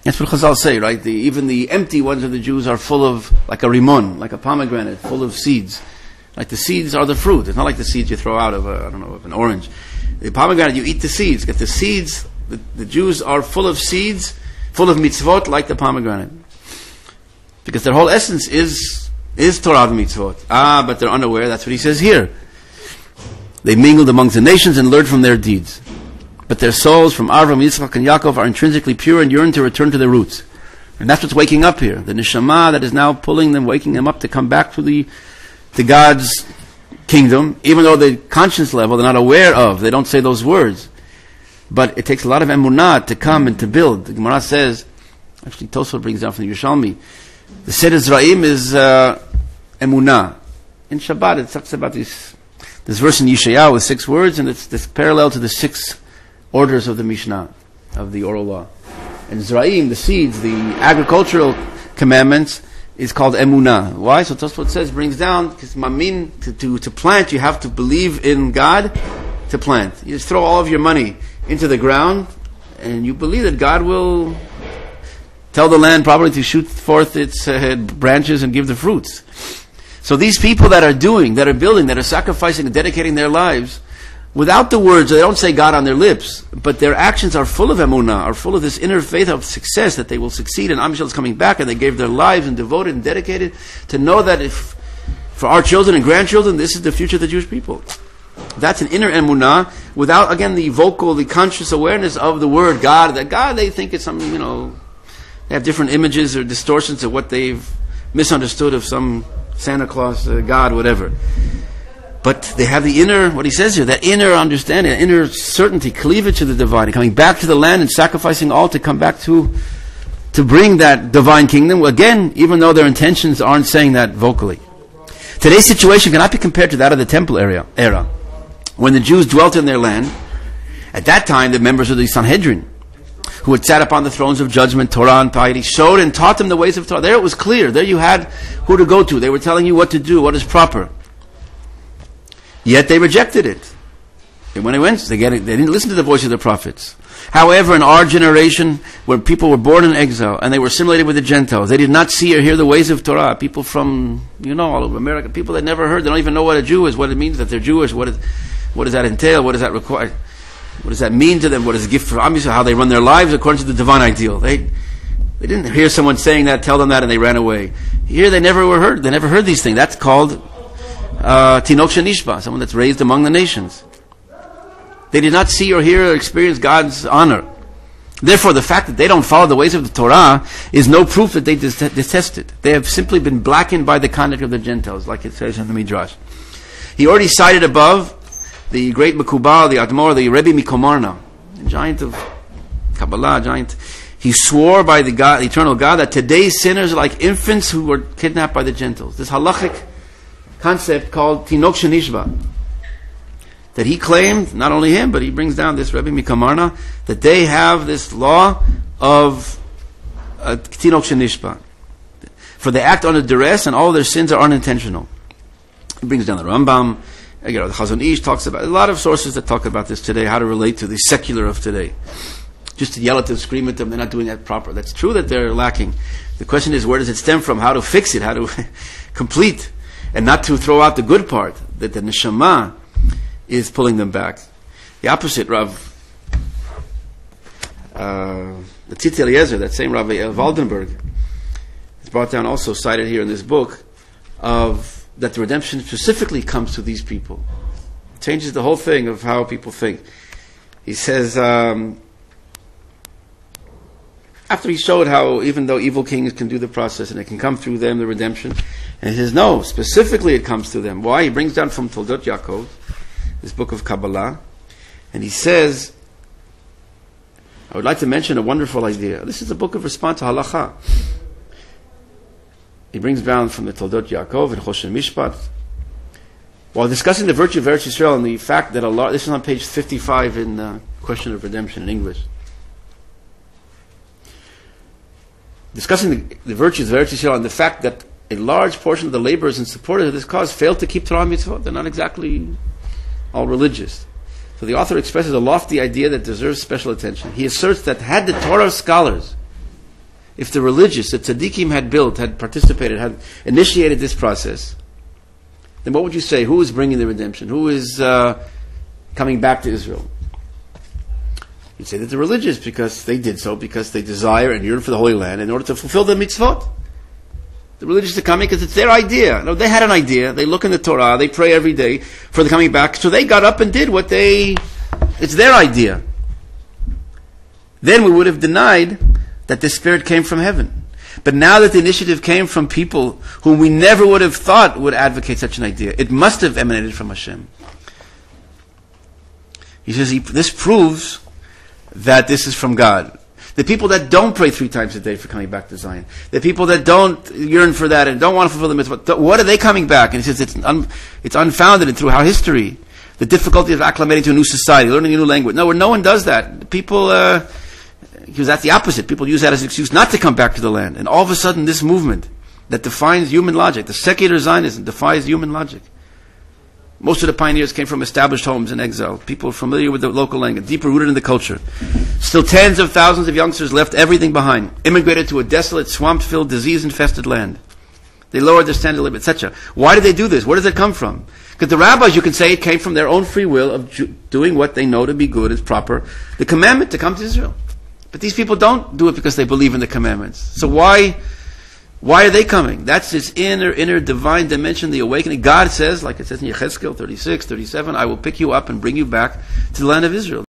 That's what Chazal say, right? Even the empty ones of the Jews are full of, like a rimon, like a pomegranate, full of seeds. Like the seeds are the fruit. It's not like the seeds you throw out of of an orange. The pomegranate, you eat the seeds. Get the seeds. The Jews are full of seeds, full of mitzvot, like the pomegranate, because their whole essence is Torah and mitzvot. But they're unaware. That's what he says here. They mingled amongst the nations and learned from their deeds. But their souls from Avram, Yitzchak, and Yaakov are intrinsically pure and yearn to return to their roots. And that's what's waking up here. The neshama that is now pulling them, waking them up to come back to God's kingdom, even though the conscience level they're not aware of. They don't say those words. But it takes a lot of emunah to come and to build. The Gemara says, actually Tosfot brings down from the Yerushalmi, the Seder Zraim is emunah. In Shabbat it talks about this verse in Yeshayahu with 6 words, and it's parallel to the 6 orders of the Mishnah, of the oral law. And Zraim, the seeds, the agricultural commandments, is called emunah. Why? So Tosfot says, brings down, because mamin, to plant, you have to believe in God to plant. You just throw all of your money into the ground, and you believe that God will tell the land probably to shoot forth its branches and give the fruits. So these people that are building, that are sacrificing and dedicating their lives, without the words, they don't say God on their lips, but their actions are full of emunah, are full of this inner faith of success, that they will succeed, and Am Yisrael is coming back, and they gave their lives and devoted and dedicated to know that if, for our children and grandchildren, this is the future of the Jewish people. That's an inner emunah, without, again, the vocal, the conscious awareness of the word God. That God, they think it's something, they have different images or distortions of what they've misunderstood of some Santa Claus, God, whatever. But they have the inner, what he says here, that inner understanding, that inner certainty, cleavage to the divine, coming back to the land and sacrificing all to come back to bring that divine kingdom. Again, even though their intentions aren't saying that vocally. Today's situation cannot be compared to that of the temple era. When the Jews dwelt in their land, at that time the members of the Sanhedrin, who had sat upon the thrones of judgment, Torah and piety, showed and taught them the ways of Torah. There it was clear. There you had who to go to. They were telling you what to do, what is proper. Yet they rejected it. And when they didn't listen to the voice of the prophets. However, in our generation, where people were born in exile and they were assimilated with the Gentiles, they did not see or hear the ways of Torah. People from, all over America, people that never heard, they don't even know what a Jew is, what it means that they're Jewish, what does that entail, what does that require, what does that mean to them, what is a gift for Am Yisrael, how they run their lives according to the divine ideal. They didn't hear someone saying that, tell them that, and they ran away. Here they never heard these things. That's called Tinok Shenishba, someone that's raised among the nations. They did not see or hear or experience God's honor. Therefore, the fact that they don't follow the ways of the Torah is no proof that they detest it. They have simply been blackened by the conduct of the Gentiles, like it says in the Midrash. He already cited above the great Mekubal, the Admor, the Rebbe Mikomarna, the giant of Kabbalah, He swore by the God, the eternal God, that today's sinners are like infants who were kidnapped by the Gentiles. This halachic concept called Tinok Shenishba, that he claimed, not only him, but he brings down this Rebbe Mikamarna, that they have this law of Tinok Shenishba. For they act under duress and all their sins are unintentional. He brings down the Rambam, the Chazon Ish talks about, a lot of sources that talk about this today, how to relate to the secular of today. Just to yell at them, scream at them, they're not doing that proper. That's true that they're lacking. The question is, where does it stem from? How to fix it, how to complete, and not to throw out the good part, that the neshama is pulling them back. The opposite, Rav, the Tzitz Eliezer, that same Rav Waldenberg, is brought down, also cited here in this book, of that the redemption specifically comes to these people. It changes the whole thing of how people think. He says, after he showed how even though evil kings can do the process and it can come through them, the redemption, and he says, no, specifically it comes to them. Why? He brings down from Toldot Yaakov, this book of Kabbalah, and he says, I would like to mention a wonderful idea. This is a book of response to halacha. He brings down from the Toldot Yaakov and Choshen Mishpat, while discussing the virtue of Eretz Yisrael and the fact that Allah, this is on page 55 in Question of Redemption in English, discussing the virtues of Eretz Yisrael and the fact that a large portion of the laborers and supporters of this cause fail to keep Torah and mitzvot. They're not exactly all religious. So the author expresses a lofty idea that deserves special attention. He asserts that had the Torah scholars if the religious, the tzaddikim had built, had participated, had initiated this process, then what would you say? Who is bringing the redemption? Who is coming back to Israel? You'd say that the religious, because they did so, because they desire and yearn for the Holy Land in order to fulfill the mitzvot. The religious are coming because it's their idea. No, they had an idea. They look in the Torah. They pray every day for the coming back. So they got up and did what it's their idea. Then we would have denied that the Spirit came from heaven. But now that the initiative came from people whom we never would have thought would advocate such an idea, it must have emanated from Hashem. He says this proves that this is from God. The people that don't pray 3 times a day for coming back to Zion, the people that don't yearn for that and don't want to fulfill the mitzvah, what are they coming back? And he says it's unfounded and through our history. The difficulty of acclimating to a new society, learning a new language. No one does that. People, because that's the opposite. People use that as an excuse not to come back to the land. And all of a sudden this movement that defines human logic, the secular Zionism defies human logic. Most of the pioneers came from established homes in exile, people familiar with the local language, deeper rooted in the culture. Still tens of thousands of youngsters left everything behind, immigrated to a desolate, swamp-filled, disease-infested land. They lowered their standard of living, etc. Why did they do this? Where does it come from? Because the rabbis, you can say, it came from their own free will of doing what they know to be good, is proper, the commandment to come to Israel. But these people don't do it because they believe in the commandments. So why are they coming? That's this inner divine dimension, the awakening. God says, like it says in Yechezkel 36, 37, I will pick you up and bring you back to the land of Israel.